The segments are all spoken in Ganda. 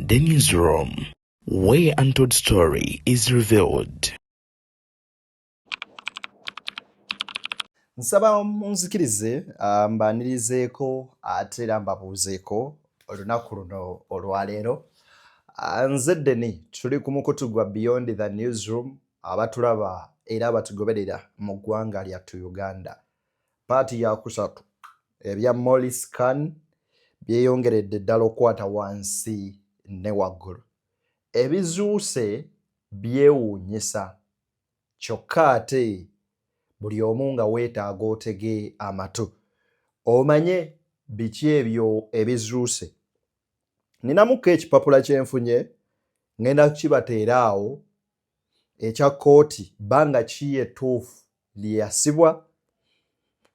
The newsroom, where untold story is revealed. Nsaba munzikirize mbanirizeeko ate era mbabuuzeeko olunaku luno olwaleero. Nze Deni tuli ku mukutu gwa Beyond the Newsroom abatulaba era abatugoberera mu ggwanga lyattu Uganda. Paati ya kusatu ebya MAURICE byeyongeredde ddala okukwata wansi ne waggulu. Ebizuuse byewuunyisa kyokka ate buli omu nga weetaaga otege amatu omanye biki ebyo ebizuuse. Ninamuko ekipapula kyenfunye ngenda kukibateera awo ekya kkooti bbanga ki ettuufu lye yasibwa,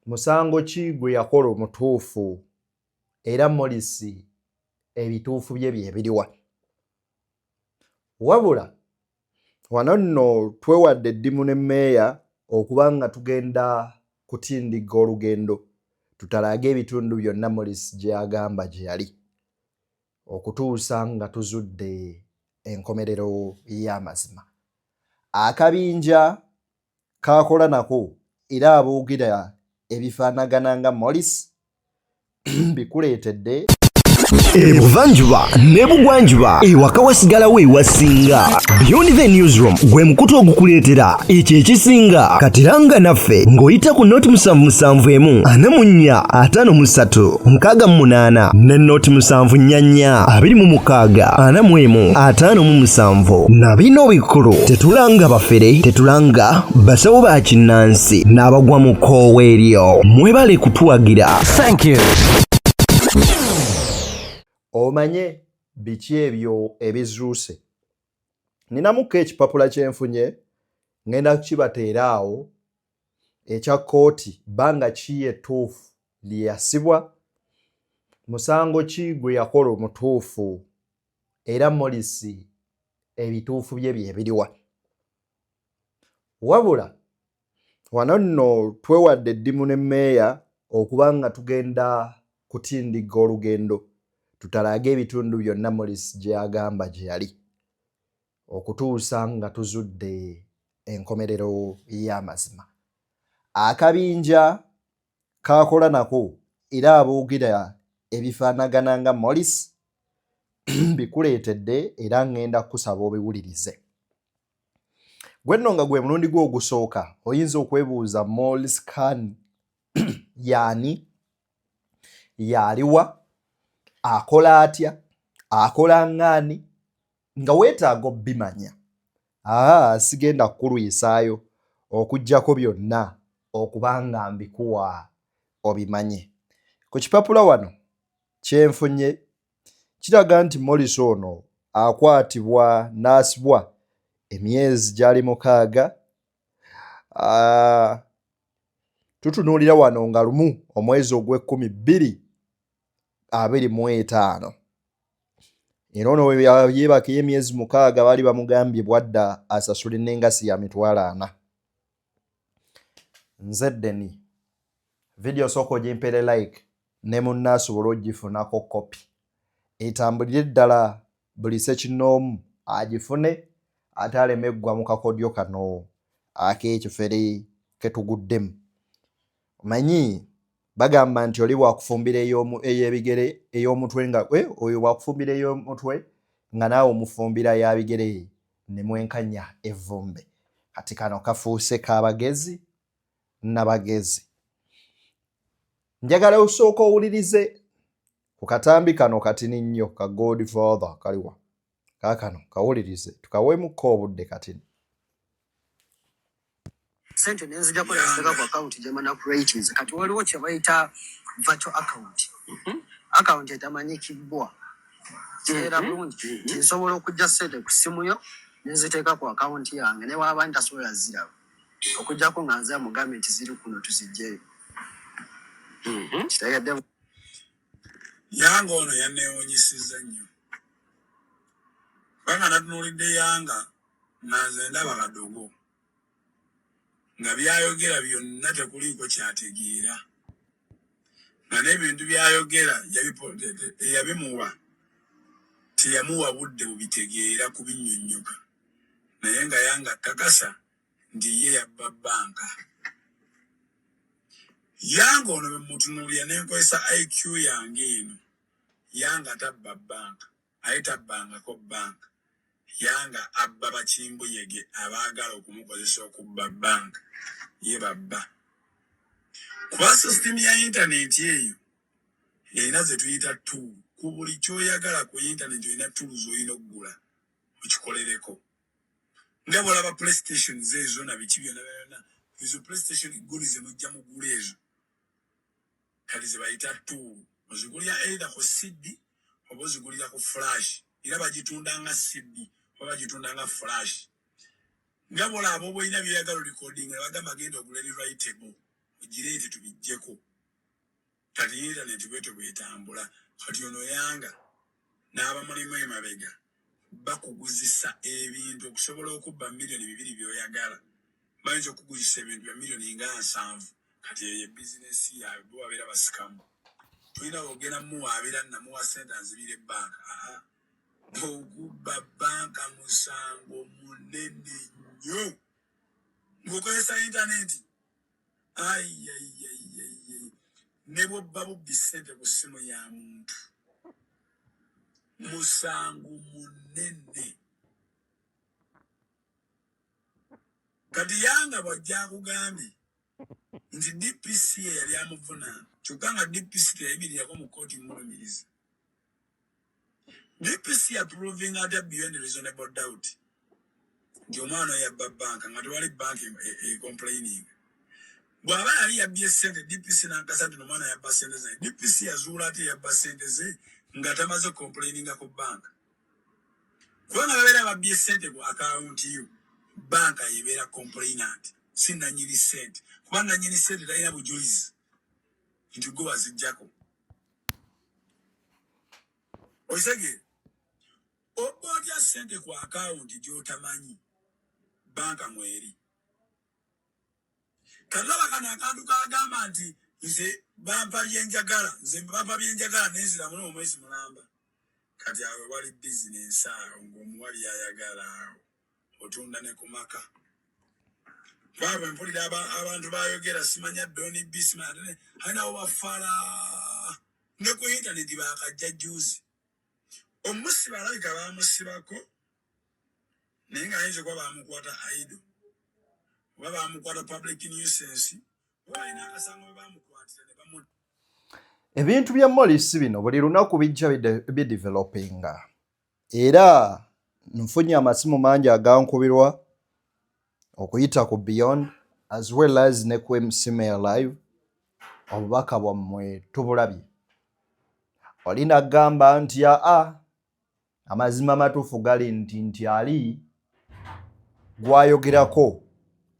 musango ki gwe yakola omutuufu era MAURICE ebituufu bye byebiriwa. Wabula wano nno twewadde eddimu ne mmeeya okuba nga tugenda kutindiga olugendo tutalage ebitundu byonna MAURICE gye yagamba gye yali okutuusa nga tuzudde enkomerero y'amazima. Akabinja kaakola nako era aboogira ebifaanagana nga MAURICE bikuleetedde Ebuvanjuba ne bugwanjuba ewaka wasigalawo ewasinga. Beyond the Newsroom gwe mukutu ogukuleetera ekyo ekisinga. Katiranga naffe ng'oyita ku nooti 771 44 53 68 ne nooti 744 26 41 57 na bino bikulu tetulanga bafere, tetulanga basawo ba kinnansi n'abagwa mu kkoowa eryo. Mwebale kutuwagira. Thank you. omanye biki ebyo ebizuuse. Ninamuko ekipapula kyenfunye ngenda kukibateera awo ekya kkooti bbanga ki ettuufu lye yasibwa, musango ki gwe yakola omutuufu era MAURICE ebituufu bye byebiriwa. Wabula wano nno twewadde eddimu ne mmeeya okuba nga tugenda kutindiga olugendo tutalage ebitundu byonna MAURICE gye yagamba gye yali okutuusa nga tuzudde enkomerero y'amazima. Akabinja kaakola nako era aboogira ebifaanagana nga MAURICE bikuleetedde era ngenda kusaba obiwulirize. Gwe nno nga gwe mulundi gwe ogusooka oyinza okwebuuza MAURICE yaani, yaliwa, akola atya, akola ng'ani, nga weetaaga obimanya. Sigenda kukulwisaayo okuggyako byonna okuba nga mbikuwa obimanye. Ku kipapula wano kyenfunye kiraga nti MAURICE ono akwatibwa n'asibwa emyezi gyali 6. Tutunuulira wano nga 1 omwezi ogw'Ekumi 2025. Era ono yeebaka emyezi 6 baali bamugambye bwadda asasula n'engasi ya $40. Nze Deni, video sooka ogimpere like ne munna asobola ogifunako kopi etambulire ddala buli ssekinnoomu agifune ate aleme eggwa mu kakodyo kano ak'ekifere ke tuguddemu. Manyi bagamba nti oli bwakufumbira ey'ebigere ey'omutwe nga oyo bwakufumbira ey'omutwe nga naawe omufumbira ya bigere ne mwenkanya evvumbe. Kati kano kafuuse k'abagezi n'abagezi. Njagala osooka owulirize ku katambi kano katini nnyo ka Godfather kaliwa. Kaakano kawulirize tukaweemukko obudde katini. Sente nenzija ko yasaka ku account jamana creators kati waliwo kye bayita virtual account. Account etamanyikibwa. Era bulungi nsobola okujja sente ku simu yo nenziteeka ku account yange ne waba ntasobola ziraba. Okujjako nga nze mugambe nti ziri kuno tuzijjeyo. Kitayadde Yanga ono yanneewuunyisizza nnyo. Banga natunuulidde Yanga nanze ndaba kadogo. Nga byayogera byonna tekuliiko kyategeera. Nga n'ebintu byayogera yabimuwa teyamuwa budde bubitegeera kubinnyonnyoka naye nga yanga kakasa ndi ye yabba banka. Yanga ono bemutunuulira n'enkozesa IQ yange eno yanga tabba banka aye tabbangako banka yanga abba bakimbuyege abaagala okumukozesa okubba banka ye babba. Kuba sisitemu ya intaneti eyo erina ze tuyita tool. Ku buli kyoyagala ku intaneti olina tools olina okugula okikolereko. Nga bw'olaba PlayStation ezo na biki byonna byonna ezo PlayStation guli ze mujja mugula ezo kati ze bayita tool. Ozigulira either ku CD oba ozigulira ku flash era bagitunda nga CD oba bagitunda nga flash. Nga bw'olaba oba olina byoyagala recording bagamba genda ogula writable ogireete tubijjeko. Kati intaneti bwetyo bwetambula. Kati ono yanga n'abamulimu emabega bakuguzisa ebintu okusobola okubba miliyoni 2 by'oyagala. Bayinza okuguzisa ebintu bya miliyoni nga 7. Kati eyo bizinesi yaabwe bo babeera basikamu. Tulina ogenda muwaabira namuwa sente anzibire banka. Okubba banka musango munene nnyo ng'okozesa intaneti. Ne bw'obba bubbi ssente ku ssimu ya muntu musango munene. Kati yanga bw'ajja akugambye nti DPC yali amuvunaana kyokka nga DPC teyayimirako mu kkooti mulumiriza. DPC approving atya beyond reasonable doubt nti omwana yabba banka nga tewali banka complaining. Bw'aba yali yabbye ssente DPC n'akasa nti omwana yabba ssente ze. DPC yazuula ate yabba ssente ze nga tamaze complaininga ku banka. Kubanga babeera babbye ssente ku akawunti yo banka yebeera complainant si nannyini ssente. Kuba nannyini ssente talina bujulizi nti gwe waziggyako. Okitegere obba otya ssente ku akawunti gy'otamanyi banka mweri. Kalaba kano akantu kagamba nti nze bampa byenjagala nenziramu n'omwezi mulamba. Kati awe wali bizinensi awo ng'omuwali ayagala awo otunda ne ku maka. Bwe mpulira abantu bayogera simanya Doni Bismarck alinawo bafaala ne ku intaneti bakajja juzi. Omusiba alabika bamusibako naye nga ayinza kuba bamukwata idle oba bamukwata public nuisance oba alina akasango bwe bamukwatira ne bamu. Ebintu bya Maurice bino buli lunaku bijja bidevelopinga era nfunye amasimu mangi agankubirwa okuyita ku Beyond as well as ne ku MCMail Live. Obubaka bwammwe tubulabye. Olina gamba nti amazima matuufu gali nti ali gwayogerako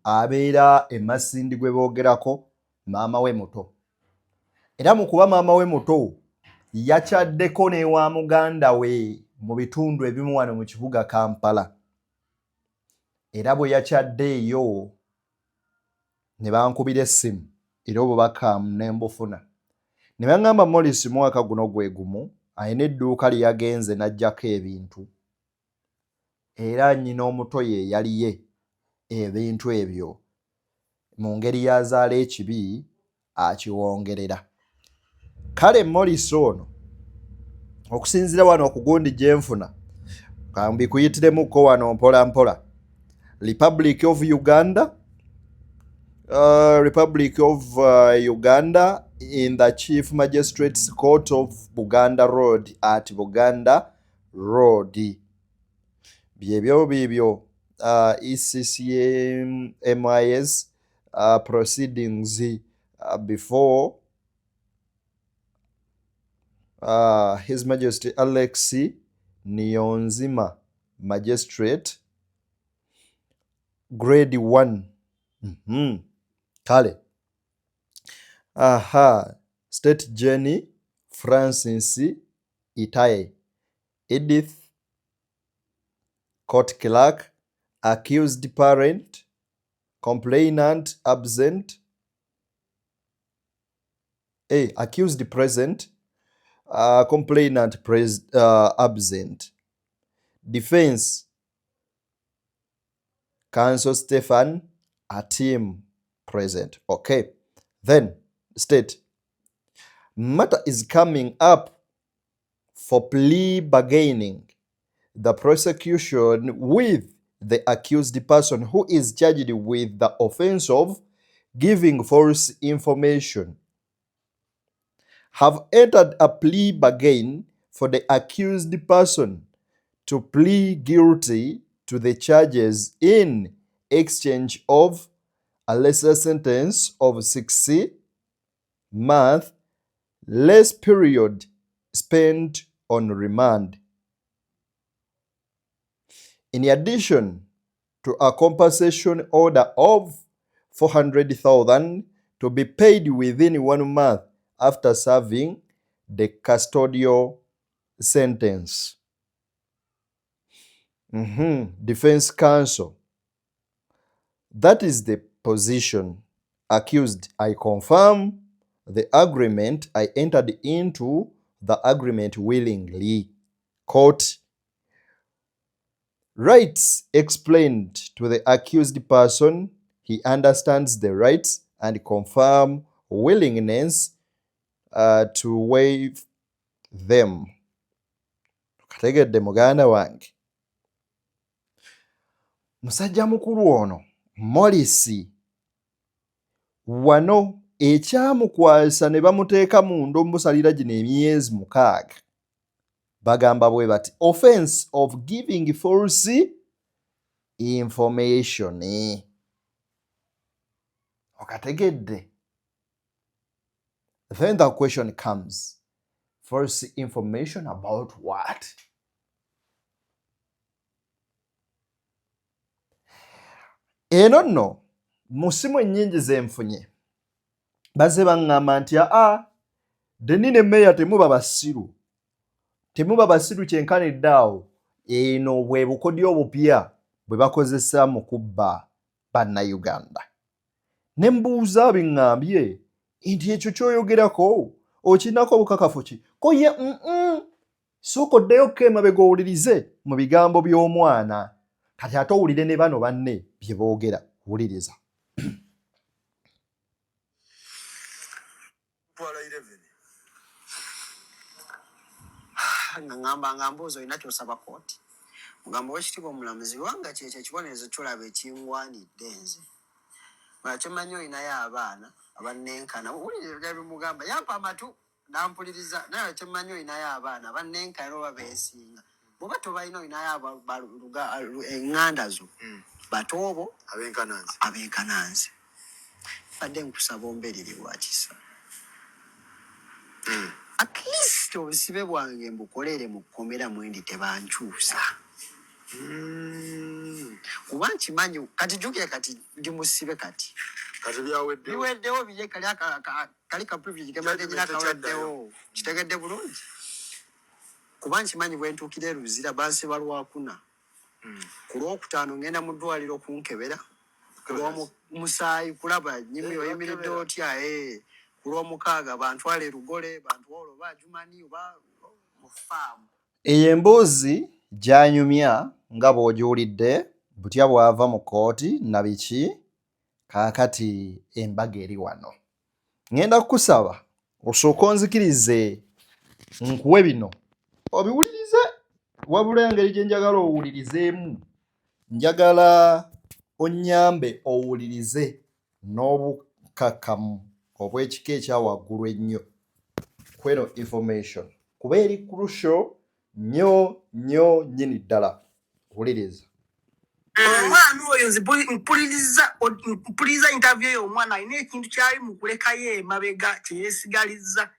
abeera emasindi gwe boogerako maama we muto. Era mu kuba maama we muto yakyaddeko ne wa muganda we mu bitundu ebimu wano mu kibuga Kampala. Era bwe yakyadde eyo ne bankubira essimu era obubaka ne mbufuna. Ne baŋŋamba Maurice mwaka guno gwe gumu alina edduuka lye yagenze n'aggyako ebintu. Era nnyina omuto ye yaliye ebintu ebyo mu ngeri yazaala ekibi akiwongerera. Kale Maurice ono okusinziira wano okugundi gye nfuna kambi kuyitiremukko wano mpola mpola. Republic of Uganda in the Chief Magistrates Court of Buganda Road at Buganda Road. Byebyo bibyo ECCMIS proceedings before His Majesty Alex Niyonzima Magistrate Grade 1. Kale. State Jenny Francis Itaye Edith Court Clerk Accused Parent Complainant Absent Accused Present Complainant absent. Defense counsel Stefan Atim present. Okay. Then state matter is coming up for plea bargaining. The prosecution with the accused person who is charged with the offense of giving false information have entered a plea bargain for the accused person to plead guilty to the charges in exchange of a lesser sentence of 6 months, less period spent on remand. In addition to a compensation order of 400,000 to be paid within 1 month after serving the custodial sentence. Defense counsel. That is the position. Accused, I confirm the agreement. I entered into the agreement willingly. Court. Rights explained to the accused person. He understands the rights and confirm willingness to waive them. Kategedde muganda wange. Musajja mukulu ono Maurice wano ekyamukwasa ne bamuteeka mu ndo musalira gino emyezi 6. Bagamba bwe bati offense of giving false information. Okategedde. Then the question comes, false information about what? Eno nno musimu ennyingi zenfunye bazze baŋŋamba nti Deni ne Meya temuba basiru kyenkanidde awo. Eno bwe bukodyo obupya bwe bakozesa mu kubba bannayuganda. Ne mbuuza biŋŋambye nti ekyo ky'oyogerako okinako obukakafu ki? Ko ye sooka oddeyoko emabega owulirize mu bigambo by'omwana. Kati ate owulire ne bano banne bye boogera. Wuliriza. Ngamba mbuuzo olina ky'osaba kooti. Mugamba w'ekitiibwa omulamuzi wanga kyekyo ekibonerezo ky'olaba ekingwanidde nze. Kyemanyi olinayo abaana abannenkana. Wulire bimugamba yampa amatu nampuliriza naye kyemanyi olinayo abaana abannenkana oba beesinga. Bw'oba tobalina olinayo eŋŋanda zo batoobo abenkananze. Badde nkusaba omberere bwa kisa. At least obusibe bwange mbukolere mu kkomera mwendi tebankyusa. Kuba nkimanyi kati jjukire kati ndi musibe kati. Kati biweddewo bye kali ka privilege kemadde nyina kaweddewo. Kitegedde bulungi. Kuba nkimanyi bwe ntuukira Eluzira bansiba Lwakuna. Ku Lwokutaano ngenda mu ddwaliro kunkebera. Ku Lwomusaayi kulaba nnyimi oyimiridde otya ku Lwomukaaga bantwale Lugole bantwale oba Jumani oba mu faamu. Eyo emboozi gy'anyumya nga bw'ogiwulidde butya bw'ava mu kooti na biki kaakati embaga eri wano. Ngenda kukusaba osooka onzikirize nkuwe bino obiwulirize wabula engeri gye njagala owulirizeemu. Njagala onnyambe owulirize n'obukakamu obw'ekika ekya waggulu ennyo kweno information kuba eri crucial nnyo nnyini ddala. Wuliriza. Omwana oyo nze mpuliriza interview y'omwana alina ekintu kyali mu kulekayo emabega kye yeesigalizza.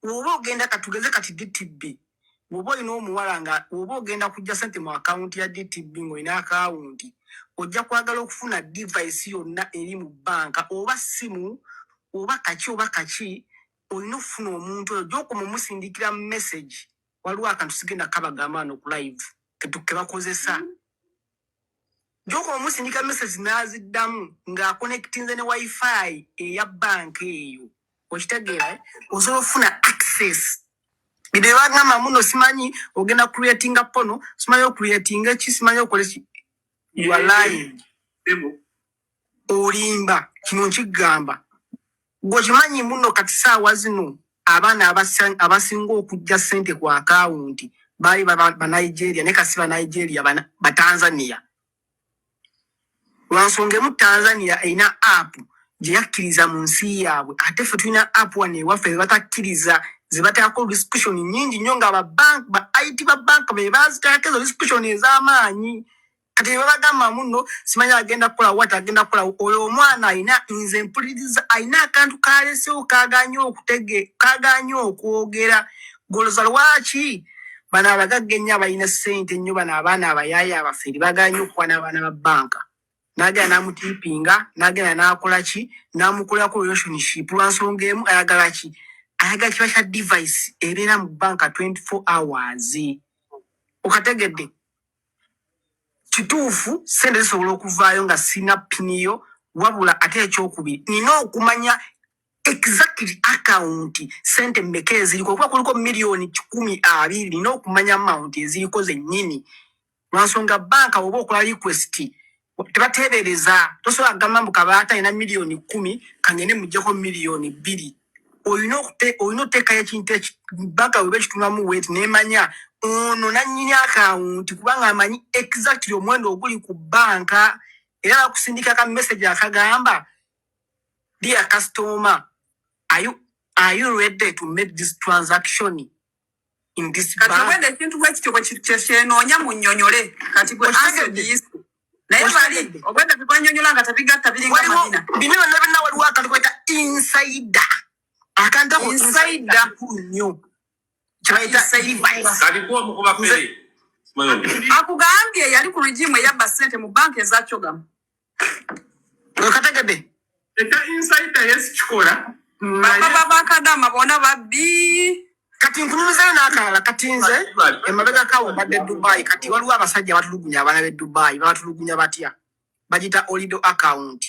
Oba ogenda katugeze kati DTB bw'oba olina omuwala nga oba ogenda kujja ssente mu akawunti ya DTB ng'olina akawunti ojja kwagala okufuna device yonna eri mu banka oba simu oba kaki olina okufuna omuntu oyo gy'okoma omusindikira message waliwo akantu sigenda kabagamba no ku live ke bakozesa. Gy'okoma omusindikira message n'aziddamu ng'akonectinze ne wifi eya banka eyo okitegeera osobola ofuna access bide bagamba muno simanyi ogenda creatinga pono simanyi ocreatinga ki simanyi okole ki you are lying olimba kino nkigamba gwokimanyi muno kati saawa zino abaana abasinga okujja ssente ku akawunti baali Nigeria ne kasi Nigeria Tanzania lwansonga emu Tanzania erina app gye yakkiriza mu nsi yaabwe ate ffe tulina app wano ewaffe zebatakkiriza zebataako restriction nyingi nnyo nga IT bank be bazitaako ezo restriction ez'amaanyi kati babagamba muno simanyi agenda kukola wat agenda kukola oyo omwana ayina nze mpuliriza ayina akantu kalesewo kaganye okwogera goloza lwaki bano abagagga ennyo abalina ssente nnyo bano abaana abayaaya abafeeri baganye okuwa n'abaana ba banka n'agenda n'amutipinga n'agenda n'akola ki n'amukolako relationship lwansonga emu ayagala ki ayaga kiba kya device ebeera mu banka 24 hours okategedde kituufu sente zisobola okuvaayo nga sina piniyo wabula ate ekyokubiri nina okumanya exactly account sente mmeka eziriko kuba kuliko miliyoni 12 nina okumanya amount eziriko zennyini lwansonga banka oba okola request tebateebereza tosobola kugamba mbu kabaata alina miliyoni 10 kangende muggyeko miliyoni 2 oyina oteekayo ekintu banka weba ekitunamu wet nemanya ono nannyini akawunti kubanga amanyi exactly omuwendo oguli ku banka era bakusindika ka message akagamba dear customer are you ready to make this transaction in this bank kati wende kintu bwekityo kyenoonya munnyonyole kati gwe asodiisi naye bali obwedda bibanyonyola nga tabigatta biringa madina bino byonna waliwo akantu kweta insider akantu insider nnyo akugambye yali ku regimu eyabba ssente mu banka ezakyogamu okategedde eka insider yesikikola baba bakadama bona babbi kati nkunyumizayo n'akalala kati nze emabega kawo mbadde Dubai kati waliwo abasajja batulugunya abaana b'e Dubai batulugunya batya bagita olido account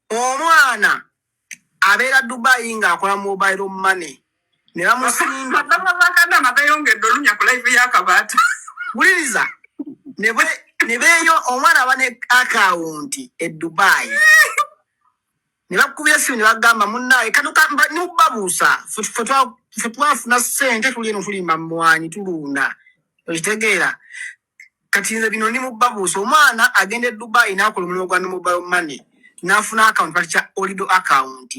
omwana abeera Dubai ng'akola mobile money ne bamusimba baba bakadama bayongedde olunya ku live y'akabaata buliriza ne beeyo omwana abane account e Dubai ne bakubira simu ne bagamba munnaye kanuka nubabuusa ffe twafuna ssente tuli eno tulimba mmwanyi tulunda okitegeera kati nze bino ndi mubabuusa omwana agenda e Dubai n'akola omulimu gwa mobile money n'afuna account kati kya olido account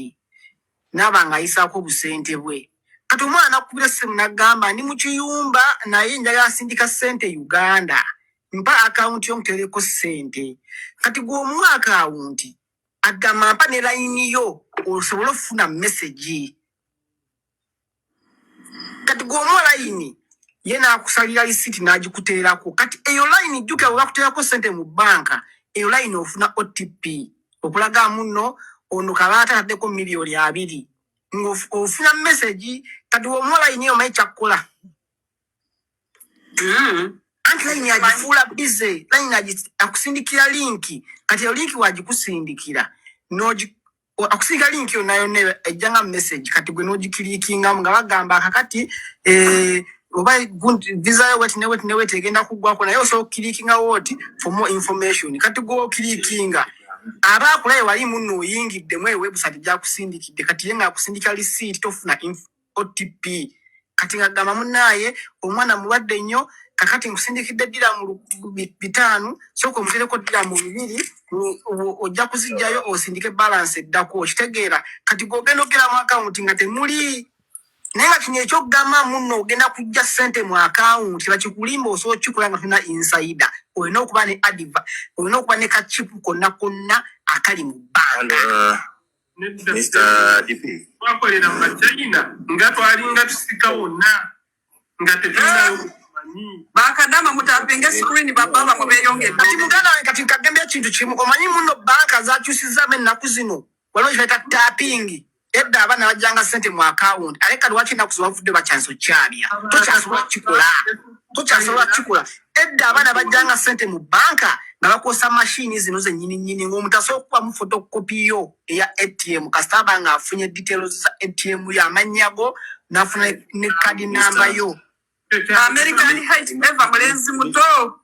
n'aba ng'ayisaako obusente bwe kati omwana nakubira ssimu n'agamba ndi mu kiyumba naye njagala asindika ssente Uganda mpa account y'omuteereko ssente kati gw'omuwa account agamba mpa ne layini yo osobola okufuna message kati gw'omuwa layini ye n'akusalira lisiti n'agikuteerako kati eyo layini jjukira bwe bakuteerako ssente mu banka eyo layini ofuna OTP okulaga muno ono kabaata ataddeko miliyoni 2 ng'ofuna message kati gw'omuwa layini yo mayi kyakkola anti layini agifuula bize layini akusindikira linki kati eyo linki wagikusindikira akusindikira linki yonna yonna ejjanga message kati gwe n'ogikiriikingamu nga bagamba akakati oba visa yo wet egenda kuggwako naye osobola okukiriikinga woti for more information kati gwe okiriikinga aba akulaye wali muno oyingiddemu website gyakusindikidde kati ye ng'akusindika receipt tofuna OTP kati ng'agamba munnaye omwana mulwadde nnyo kakati nkusindikidde diramu 5 sooka omutereko diramu 2 ojja kuzijjayo osindike balance eddako okitegeera kati gw'ogenda ogera mu account nga temuli naye nga kino ekyokugamba muno ogenda kujja ssente mu account bakikulimba osobola okukikola nga tulina insider olina okuba ne adiva olina okuba ne kachipu konna akali mu banka Mr. DP. Wakolera mu China nga twalinga tusika wonna nga tetulinayo bakadama mutapinga screen bababa mubeyongedde kati muganda kati kagambye kintu kimu omanyi muno banka zakyusiza ennaku zino waliwo kyeta tapping edda abaana bajjanga ssente mu account aleka lwaki ennaku zibavudde bakyanso kyabya tokyasobola kikola edda abaana bajjanga ssente mu banka nga bakosa machine zino zennyini ng'omuntu asobola okubamu photocopy yo eya ATM kasita aba nga afunye details za ATM yo amannya go n'afuna ne card number yo. American height never mulenzi muto.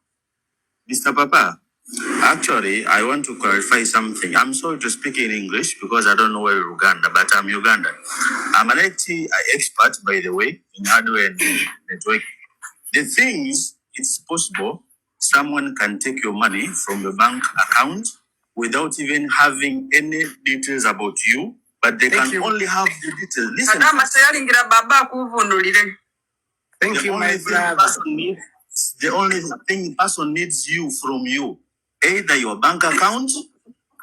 Mr. Papa, actually, I want to clarify something. I'm sorry to speak in English because I don't know where Uganda, but I'm Ugandan. I'm an IT expert, by the way, in hardware and network. The thing is, it's possible someone can take your money from your bank account without even having any details about you, but they can only have the details. Listen. Thank you, my brother. The only thing person needs you from you, either your bank account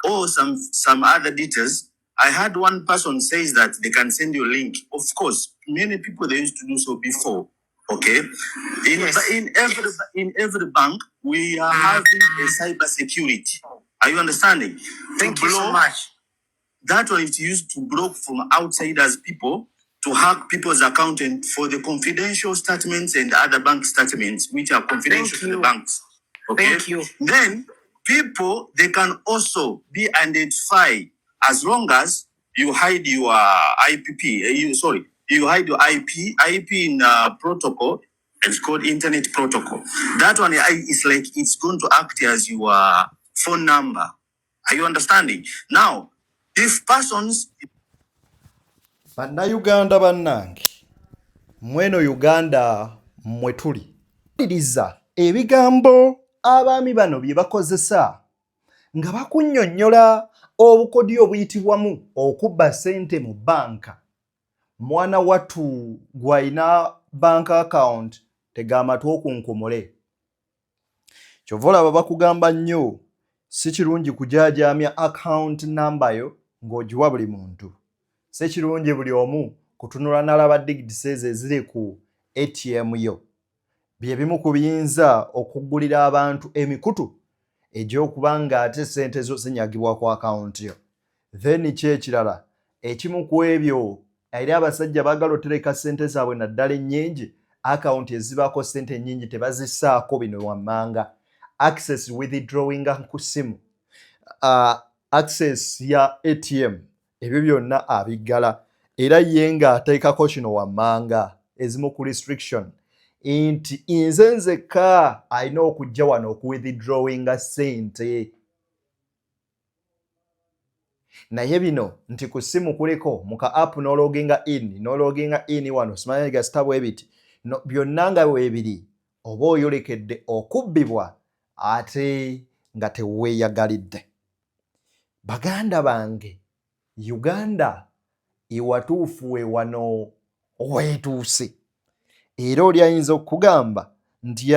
or some other details. I had one person says that they can send you a link. Of course, many people they used to do so before. Okay, in every bank we are having a cybersecurity. Are you understanding? Thank you so much. That one is used to block from outsiders people to hack people's account and for the confidential statements and other bank statements which are confidential to the banks. Okay. Thank you. Then people they can also be identified as long as you hide your IPP. You hide your IP in protocol. It's called internet protocol. That one is like it's going to act as your phone number. Are you understanding? Now, if persons Bannayuganda bannange mweno Uganda mwe tuli iriza ebigambo abaami bano bye bakozesa nga bakunnyonnyola obukodi obuyitibwamu okubba ssente mu banka. Mwana wattu gw'alina bank account tegamatu okunkomole. Kyova olaba bakugamba nnyo si kirungi kujaajamya account number yo ng'ogiwa buli muntu. Si kirungi buli omu kutunula n'alaba digits ezo eziri ku ATM yo. Bye bimu ku biyinza okuggulira abantu emikutu egy'okuba ng'ate ssente zo zinyagibwa ku account yo. Then ki ekirala ekimu ku ebyo era abasajja baagala otereka ssente zaabwe naddala ennyingi account ezibaako ssente ennyingi tebazissaako bino wammanga. Access withdrawing ku ssimu, access ya ATM, ebyo byonna abiggala era ye ng'ateekako kino wammanga ezimu ku restriction nti nze nzekka alina okujja wano okuwithdrawinga ssente. Naye bino nti ku ssimu kuliko mu ka app n'ologinga in wano simanyi gasita bwe biti byonna nga weebiri oba oyolekedde okubbibwa ate nga teweeyagalidde. Baganda bange, Uganda ewatuufu we wano weetuuse. Era oli ayinza okugamba nti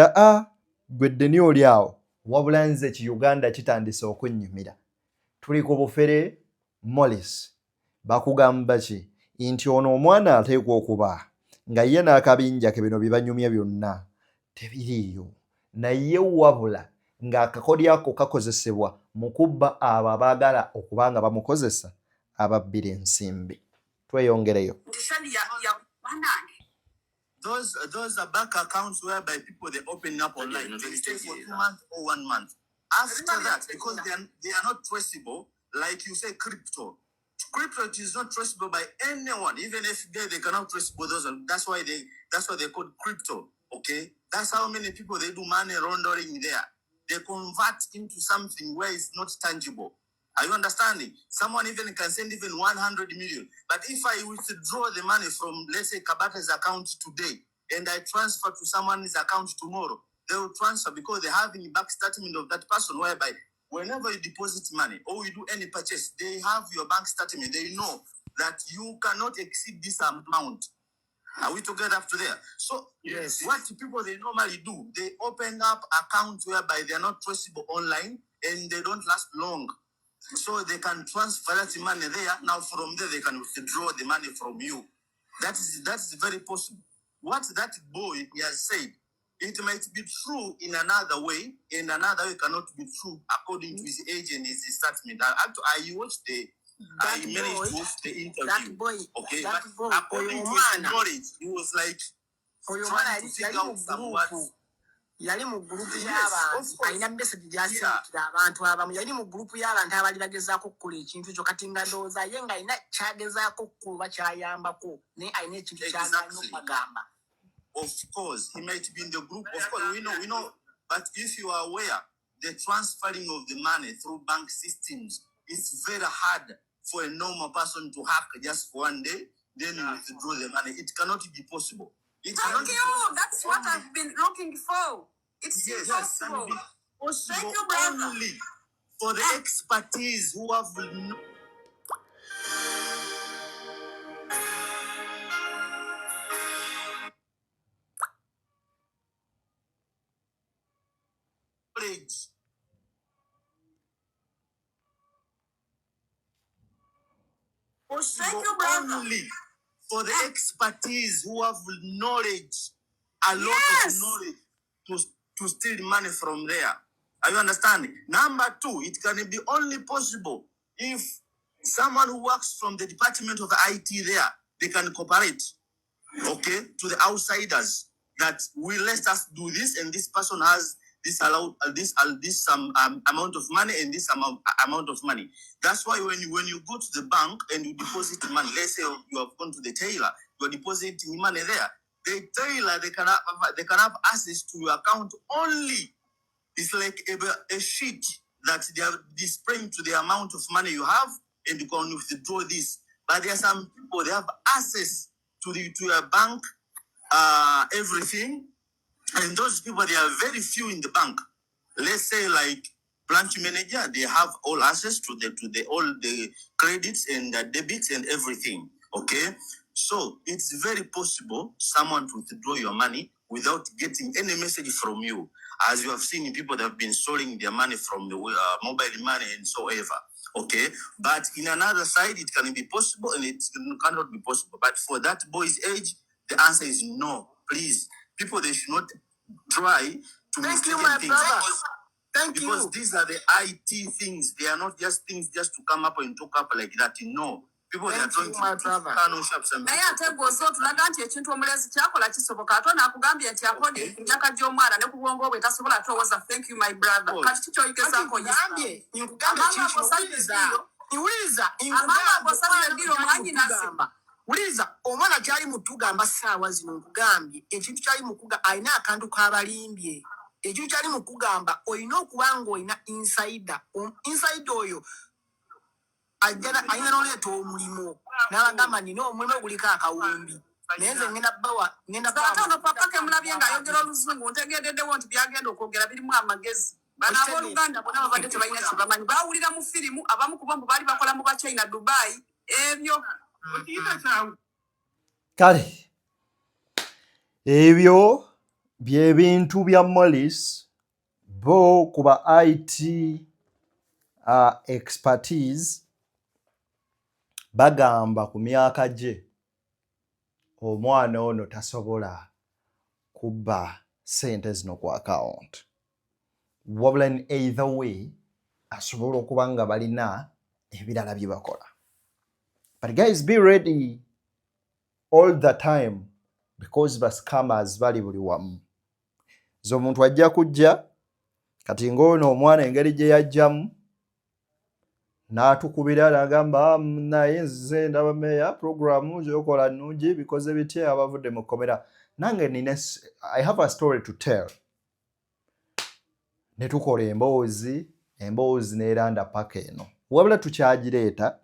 gwe ddeni oli awo wabula nze ki Uganda kitandise okunnyumira. Tuli ku bufere MAURICE bakugamba ki nti ono omwana ateekwa okuba nga ye n'akabinja ke bino bibanyumya byonna tebiriiyo, naye wabula ng'akakodi ako kakozesebwa mu kubba abo abaagala okuba nga bamukozesa ababbira ensimbi. Tweyongereyo. Those are bank accounts whereby people they open up online. They stay for 2 months or 1 month. After that, because they are not traceable, like you say, crypto. Crypto is not traceable by anyone. Even if they cannot traceable those. That's why they call crypto. Okay, that's how many people they do money laundering there. They convert into something where it's not tangible. Are you understanding? Someone even can send even 100 million. But if I withdraw the money from, let's say, Kabata's account today, and I transfer to someone's account tomorrow, they will transfer because they have a back statement of that person whereby whenever you deposit money or you do any purchase, they have your bank statement. They know that you cannot exceed this amount. Are we together up to there? So yes, what people they normally do, they open up accounts whereby they are not traceable online and they don't last long. So they can transfer that money there. Now from there they can withdraw the money from you. That is very possible. What that boy he has said, it might be true in another way, in another way cannot be true according to his age and his statement. I watched I managed to watch the interview. That boy, okay, that but boy, according to his knowledge, he was like trying to figure out some words. yali mu group y'abantu alina message gyasindikira abantu abamu yali mu group y'abantu abali bagezaako okukola ekintu ekyo kati nga ndowooza ye nga alina kyagezaako okukuba kyayambako naye alina ekintu kyaganya okubagamba. Of course, he might be in the group. Of course, we know. But if you are aware, the transferring of the money through bank systems, it's very hard for a normal person to hack just for one day, then you withdraw the money. It cannot be possible. Thank you. That's what I've been looking for. It's impossible. Thank you, brother. Only for the expertise who have knowledge. Thank you, brother. Only for the expertise who have knowledge, a lot of knowledge to steal money from there. Are you understanding? Number two, it can be only possible if someone who works from the department of IT there, they can cooperate, okay, to the outsiders that let us do this, and this person has this amount of money and this amount of money. That's why when you go to the bank and you deposit money, let's say you have gone to the tailor, you are depositing money there. The tailor, they can have access to your account only. It's like a sheet that they are displaying to the amount of money you have, and you can withdraw this. But there are some people, they have access to your bank, everything. And those people, they are very few in the bank. Let's say like branch manager, they have all access to all the credits and the debits and everything. Okay, so it's very possible someone to withdraw your money without getting any message from you, as you have seen people that have been stealing their money from the mobile money and so ever. Okay, but in another side, it can be possible and it cannot be possible. But for that boy's age, the answer is no. Please, people, they should not try to mistake things. Thank you. Because these are the IT things. They are not just things just to come up and talk up like that. No. People are trying to sharp some. Naye ate gwoso tulaga nti ekintu omulezi kyakola kisoboka ate naakugambye nti akodi emyaka gy'omwana ne ku bwongo bwe tasobola atowooza. Thank you my brother. Kati kikyoyigezaako yisambye Uliza omwana kyali mutugamba ssaawa zino nkugambye ekintu kyali mukuga alina akantu k'abalimbye. Ekintu kyali mukugamba olina okuba ng'olina insider. Inside oyo alina n'oleeta omulimu n'abagamba nina omulimu oguliko akawumbi. Naye nze ngenda bbawa ono papa ke mulabye ng'ayogera oluzungu ntegeereddewo nti byagenda okwogera birimu amagezi. Bano abooluganda bonna babadde tebalina kye bamanyi. Baawulira mu firimu, abamu ku bo baali bakola mu Bachina Dubai. Ebyo kale ebyo byebintu bya Maurice bo kuba IT expertise bagamba ku myaka gye omwana ono tasobola kubba sente zino ku account, wabula in either way asobola okuba nga balina ebirala bye bakola. But guys, be ready all the time because the scammers bali buli wamu. Zo omuntu ajja kujja kati ng'ono omwana engeri gye yajjamu n'atukubira n'agamba naye nze ndaba meya programu gy'okola nnungi bikoze bitya abavudde mu kkomera. Nange nina I have a story to tell. Ne tukola emboozi n'eranda paka eno. Wabula tukyagireeta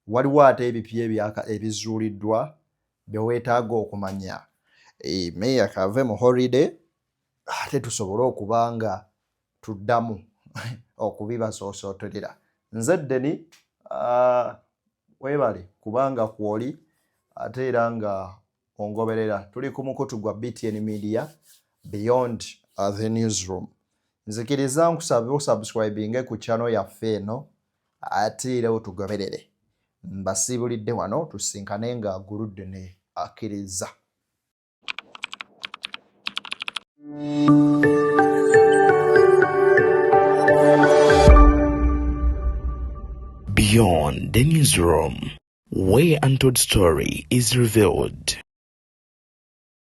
waliwo ate ebipya ebizuuliddwa bye weetaaga okumanya. Meya kave mu holiday ate tusobole okuba nga tuddamu okubibasoosootolera. Nze Deni weebale kubanga kwoli ate era nga ongoberera. Tuli ku mukutu gwa BTN Media Beyond the Newsroom. Nzikiriza nkusabe osubscribinge ku channel yaffe eno ate era otugoberere. Mbasiibulidde wano tusinkane nga aguludde ne akkiriza. Beyond the Newsroom, where untold story is revealed.